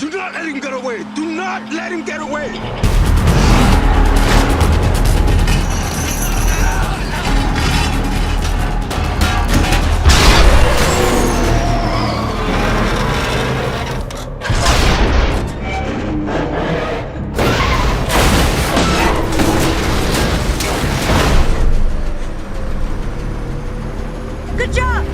Do not let him get away! Do not let him get away! Good job!